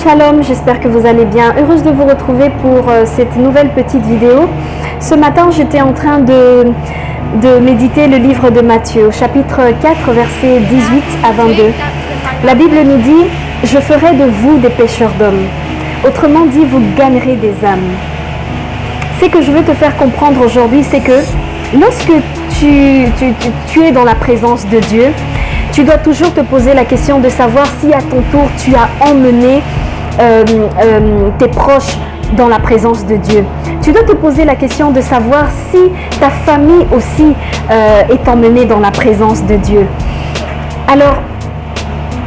Shalom, j'espère que vous allez bien. Heureuse de vous retrouver pour cette nouvelle petite vidéo. Ce matin, j'étais en train de méditer le livre de Matthieu, chapitre 4, versets 18 à 22. La Bible nous dit « Je ferai de vous des pêcheurs d'hommes ». Autrement dit, vous gagnerez des âmes. Ce que je veux te faire comprendre aujourd'hui, c'est que lorsque tu es dans la présence de Dieu, tu dois toujours te poser la question de savoir si à ton tour tu as emmené tes proches dans la présence de Dieu. Tu dois te poser la question de savoir si ta famille aussi est emmenée dans la présence de Dieu. Alors,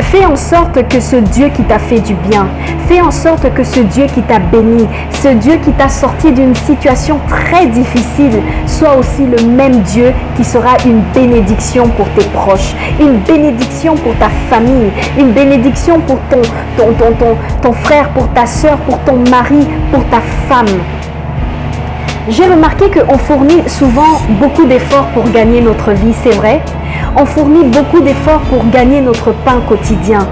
fais en sorte que ce Dieu qui t'a fait du bien, fais en sorte que ce Dieu qui t'a béni, ce Dieu qui t'a sorti d'une situation très difficile, soit aussi le même Dieu qui sera une bénédiction pour tes proches, une bénédiction pour ta famille, une bénédiction pour ton frère, pour ta soeur, pour ton mari, pour ta femme. J'ai remarqué qu'on fournit souvent beaucoup d'efforts pour gagner notre vie, c'est vrai. On fournit beaucoup d'efforts pour gagner notre pain quotidien.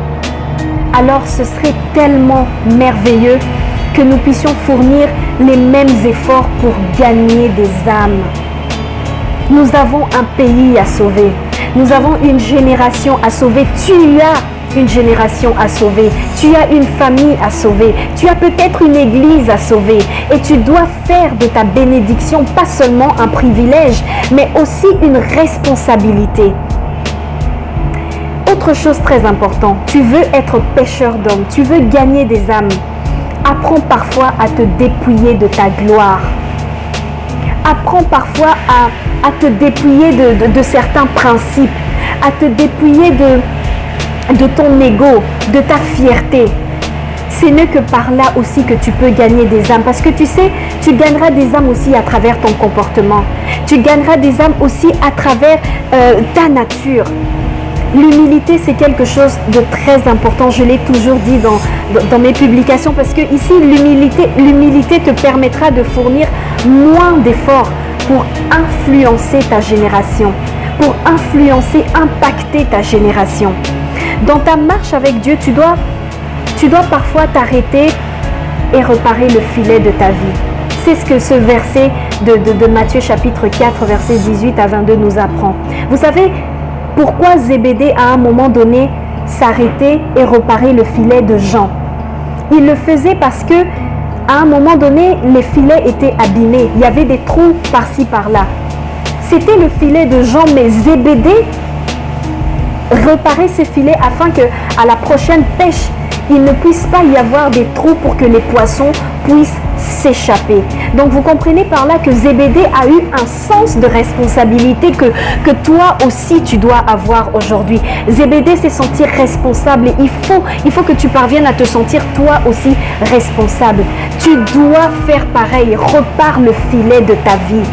Alors ce serait tellement merveilleux que nous puissions fournir les mêmes efforts pour gagner des âmes. Nous avons un pays à sauver. Nous avons une génération à sauver. Tu as une génération à sauver. Tu as une famille à sauver. Tu as peut-être une église à sauver. Et tu dois faire de ta bénédiction pas seulement un privilège, mais aussi une responsabilité. Autre chose très importante, tu veux être pêcheur d'hommes, tu veux gagner des âmes. Apprends parfois à te dépouiller de ta gloire. Apprends parfois à te dépouiller de certains principes, à te dépouiller de ton ego, de ta fierté. Ce n'est que par là aussi que tu peux gagner des âmes. Parce que tu sais, tu gagneras des âmes aussi à travers ton comportement. Tu gagneras des âmes aussi à travers ta nature. L'humilité, c'est quelque chose de très important. Je l'ai toujours dit dans mes publications parce que ici, l'humilité te permettra de fournir moins d'efforts pour influencer ta génération, pour influencer, impacter ta génération. Dans ta marche avec Dieu, tu dois parfois t'arrêter et reparer le filet de ta vie. C'est ce que ce verset de Matthieu chapitre 4, verset 18 à 22 nous apprend. Vous savez, pourquoi Zébédée, à un moment donné, s'arrêtait et reparait le filet de Jean? Il le faisait parce que, à un moment donné, les filets étaient abîmés. Il y avait des trous par-ci, par-là. C'était le filet de Jean, mais Zébédée reparait ses filets afin que, à la prochaine pêche, il ne puisse pas y avoir des trous pour que les poissons puissent s'échapper. Donc vous comprenez par là que Zébédée a eu un sens de responsabilité que toi aussi tu dois avoir aujourd'hui. Zébédée s'est senti responsable et il faut que tu parviennes à te sentir toi aussi responsable. Tu dois faire pareil, repars le filet de ta vie.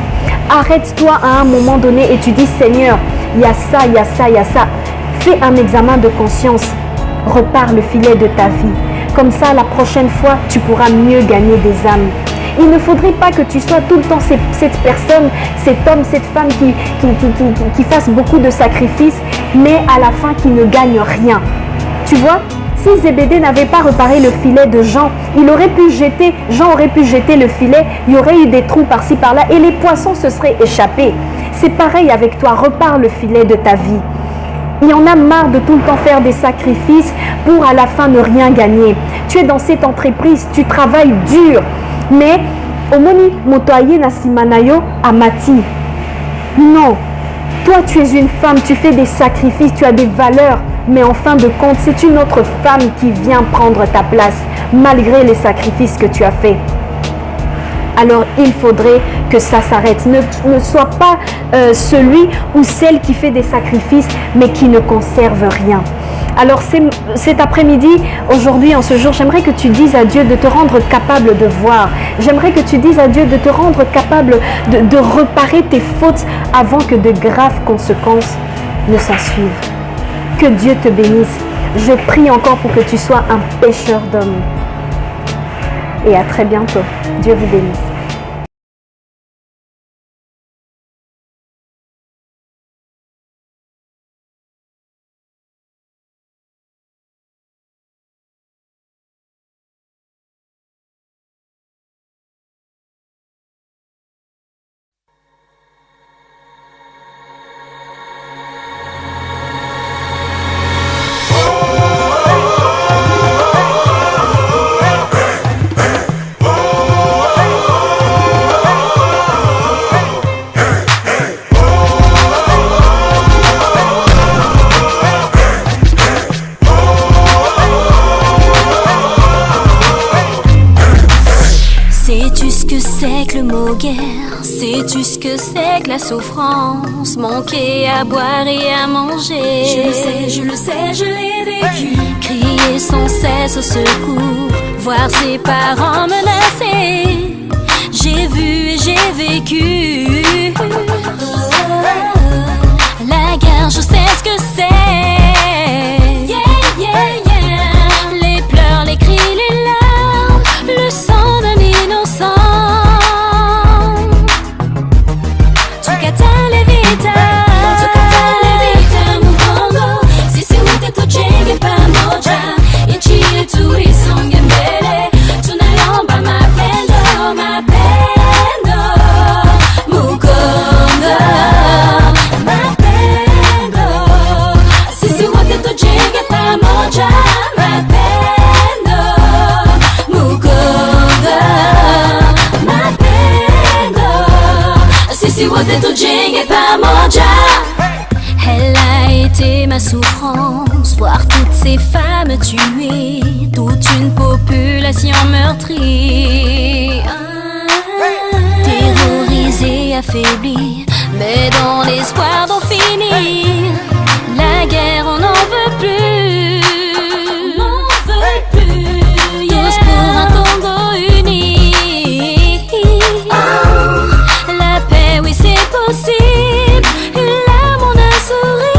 Arrête-toi à un moment donné et tu dis Seigneur, il y a ça, il y a ça, il y a ça. Fais un examen de conscience. Repars le filet de ta vie. Comme ça, la prochaine fois, tu pourras mieux gagner des âmes. Il ne faudrait pas que tu sois tout le temps cette personne, cet homme, cette femme qui fasse beaucoup de sacrifices, mais à la fin qui ne gagne rien. Tu vois, si Zébédée n'avait pas reparé le filet de Jean, Jean aurait pu jeter le filet, il y aurait eu des trous par-ci par-là et les poissons se seraient échappés. C'est pareil avec toi, repars le filet de ta vie. Il y en a marre de tout le temps faire des sacrifices pour à la fin ne rien gagner. Tu es dans cette entreprise, tu travailles dur, mais omoni motoye nasimanayo amati. Non, toi tu es une femme, tu fais des sacrifices, tu as des valeurs, mais en fin de compte, c'est une autre femme qui vient prendre ta place, malgré les sacrifices que tu as faits. Alors il faudrait que ça s'arrête. Ne sois pas celui ou celle qui fait des sacrifices mais qui ne conserve rien. Alors cet après-midi, aujourd'hui, en ce jour, j'aimerais que tu dises à Dieu de te rendre capable de voir. J'aimerais que tu dises à Dieu de te rendre capable de reparer tes fautes avant que de graves conséquences ne s'ensuivent. Que Dieu te bénisse. Je prie encore pour que tu sois un pêcheur d'hommes. Et à très bientôt. Dieu vous bénisse. Sais-tu ce que c'est que la souffrance? Manquer à boire et à manger. Je le sais, je l'ai vécu. Crier sans cesse au secours, voir ses parents menacés. J'ai vu et j'ai vécu. La guerre, je sais ce que c'est. Les pleurs, les cris, les larmes, le sang d'un innocent. Tukatale vita, Mukongo. Sisi wote tujenge pamoja, nchi yetu isonge mbele. Tunaomba mapendo, mapendo, Mukongo, mapendo. Sisi wote tujenge pamoja, mapendo, Mukongo, mapendo. Sisi wote tujenge pamoja. Elle a été ma souffrance, voir toutes ces femmes tuées, toute une population meurtrie, terrorisée, affaiblie, mais dans l'espoir d'en finir. La guerre, on n'en veut plus. On n'en veut plus. Tous pour un Congo uni. La paix, oui, c'est possible. Une larme, un sourire.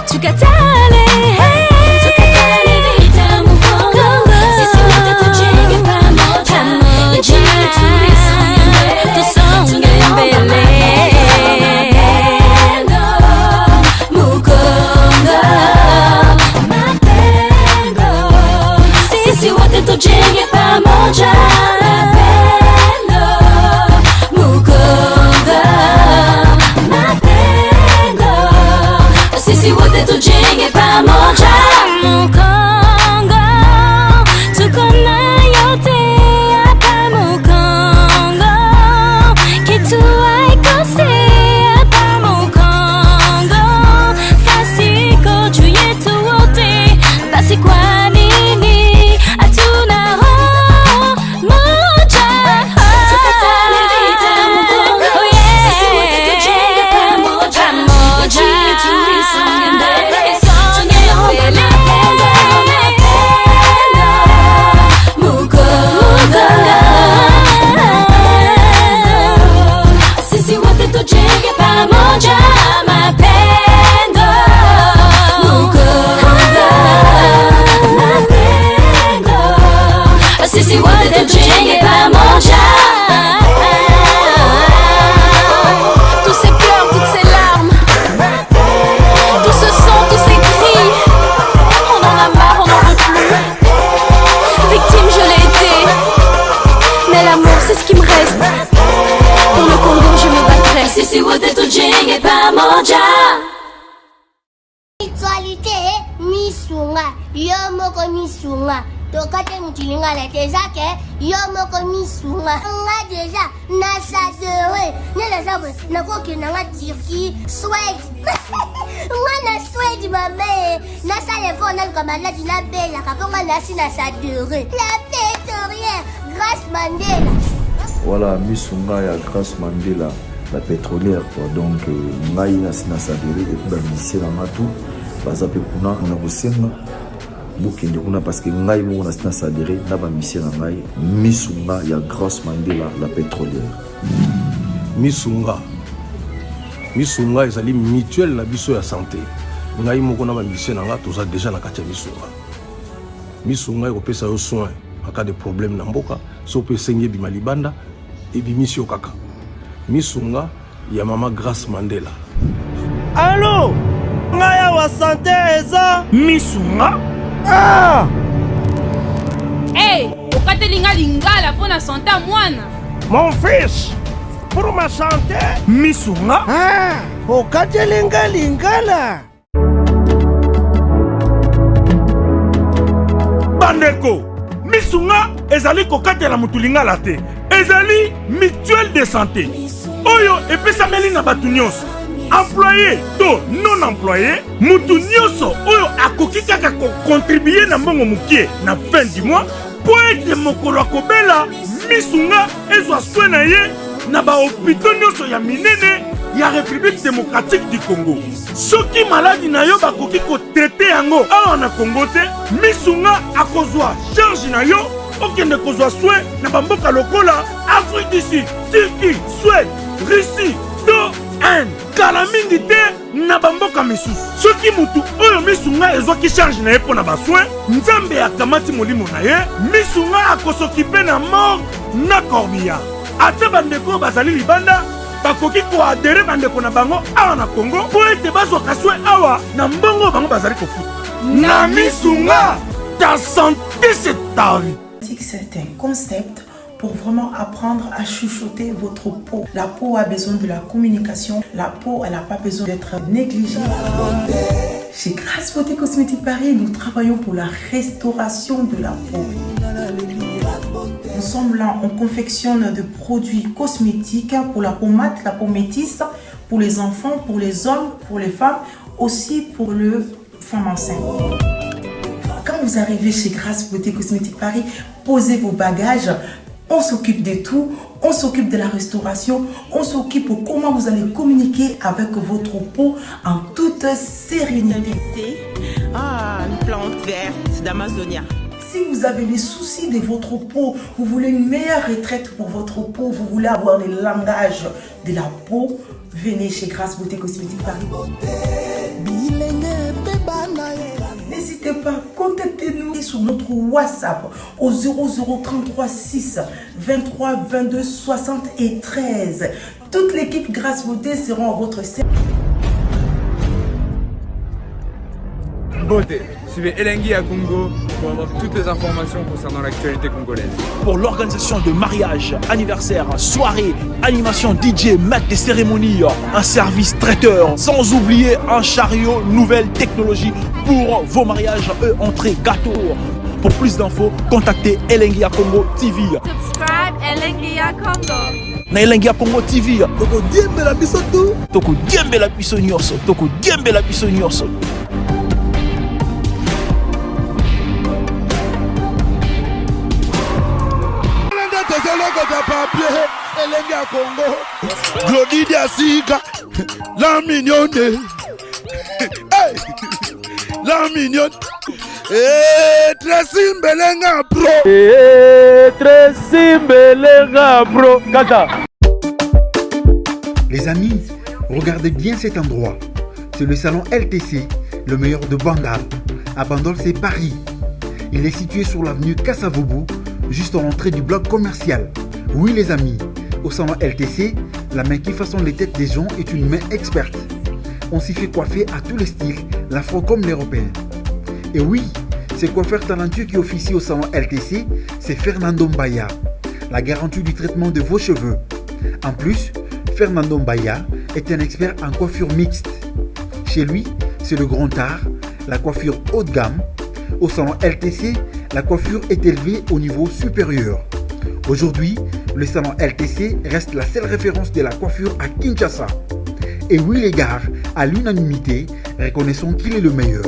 Tukatale vita, Mukongo. Sisi wote tujenge pamoja, nchi yetu tusonge mbele. Mukongo, mapendo. Sisi wote tujenge pamoja, mapendo. Mukongo, mapendo. Sisi wote tujenge pamoja. Mukongo, tuko na yote hapa Mukongo. Kitu haikosi hapa Mukongo. Fasiko juu yetu wote, basi kwa nini hatuna roho moja? Tukatale vita, Mukongo. Sisi wote tujenge pamoja, nchi yetu isonge mbele. Tunaomba mapendo, mapendo, Mukongo, mapendo. Sisi wote tujenge pamoja, mapendo, Mukongo, mapendo. Sisi wote tujenge pamoja. Tous ces pleurs, toutes ces larmes, tout ce sang, tous ces cris, on en a marre, on n'en veut plus. Victime, je l'ai été, mais l'amour, c'est ce qui me reste. Pour le Congo, je me battrai. Sisi wote tujenge pamoja. Actualité misunga yomoko misunga tokate mutilinga la tezake yomoko misunga nga deja nasadere nela sabwe nakoki nanga Turquie Suède nga na Suède mame nasale fo naluka maladi nabela kaponga nasi nasadere la pétrolière Grace Mandela. Voilà, misunga ya Grace Mandela, la pétrolière quoi. Donc ngai nasina sadere et puis bamisé na matu baza pe kuna na kosenga bokende kuna parce que ngai mo nasina sadere na bamisé na ngai misunga ya Grace Mandela, la pétrolière. Misunga ezali mutuelle na biso ya santé. Ngai moko na bamisé na nga toza déjà na kati ya misunga ekopesa yo soin en cas de problème na mboka so pe sengi bima libanda et bimisio kaka. Misunga ya mama Grace Mandela. Allô, ngaya wa santé eza misunga. Hey, okatelinga lingala pona santé mwana. Mon fils, pour ma santé misunga. Okatelinga lingala. Bandeko, misunga ezali kokatela mutulingala te. Ezali mutuelle de santé. Oyo epesameli na batu nyonso. Employé to non employé, mutu nyonso oyo akoki kaka ko contribuer na mbongo mukie na fin du mois pour être mokolo akobela misunga ezwa soin na ye na bahôpitaux nyonso ya minene ya République démocratique du Congo. Soki maladi na yo bakoki kotraite yango awa na Congo te, misunga akozwa charge na yo okende kozwa soin na bamboka lokola Afrique du Sud, Turquie, Suède, Russie, to Inde. Kala mingi te na bamboka misusu. Soki mutu oyo misunga ezwaki charge na ye mpo na basoin, nzambe akamati molimo na ye, misunga akosokipe na mort na corbillard. Ate bandeko bazali libanda bakoki koadere bandeko na bango awa na Congo po ete bazwaka soin awa na mbongo bango bazali kofuta. Na misunga, ta santé c'est ta vie. C'est un concept pour vraiment apprendre à chuchoter votre peau. La peau a besoin de la communication. La peau, elle n'a pas besoin d'être négligée. Chez Grasse Beauté Cosmétique Paris, nous travaillons pour la restauration de la peau. Nous sommes là, on confectionne des produits cosmétiques pour la peau mate, la peau métisse, pour les enfants, pour les hommes, pour les femmes, aussi pour les femmes enceintes. Quand vous arrivez chez Grasse Beauté Cosmétique Paris, posez vos bagages. On s'occupe de tout, on s'occupe de la restauration, on s'occupe de comment vous allez communiquer avec votre peau en toute sérénité. Une plante verte d'Amazonia. Si vous avez des soucis de votre peau, vous voulez une meilleure retraite pour votre peau, vous voulez avoir le langage de la peau, venez chez Grasse Beauté Cosmétique Paris. N'hésitez pas, contactez-nous sur notre WhatsApp au 0033 6 23 22 73. Toute l'équipe Grasse Beauté sera à votre service. Beauté, suivez Elengi à Congo pour avoir toutes les informations concernant l'actualité congolaise. Pour l'organisation de mariage, anniversaire, soirée, animation DJ, maître des cérémonies, un service traiteur, sans oublier un chariot, nouvelle technologie pour vos mariages, entrée, gâteau. Pour plus d'infos, contactez Elengi à Congo TV. Subscribe Elengi à Congo. Na Elengi à Congo TV. Toko diembe la biso tu. Toko diembe la biso nyonso. Toko diembe la biso nyonso. Elengi à Congo, Glody Diasika, la mignonne, hey, la mignonne, Tracy Mbelenga Pro, Tracy Mbelenga Pro, Kata. Les amis, regardez bien cet endroit. C'est le salon LTC, le meilleur de Bandal. À Bandal, c'est Paris. Il est situé sur l'avenue Kassavoubou, juste à l'entrée du bloc commercial. Oui les amis, au salon LTC, la main qui façonne les têtes des gens est une main experte. On s'y fait coiffer à tous les styles, l'afro comme l'européen. Et oui, ce coiffeur talentueux qui officie au salon LTC, c'est Fernando Mbaya, la garantie du traitement de vos cheveux. En plus, Fernando Mbaya est un expert en coiffure mixte. Chez lui, c'est le grand art, la coiffure haut de gamme. Au salon LTC, la coiffure est élevée au niveau supérieur. Aujourd'hui, le salon LTC reste la seule référence de la coiffure à Kinshasa. Et oui les gars, à l'unanimité, reconnaissons qu'il est le meilleur.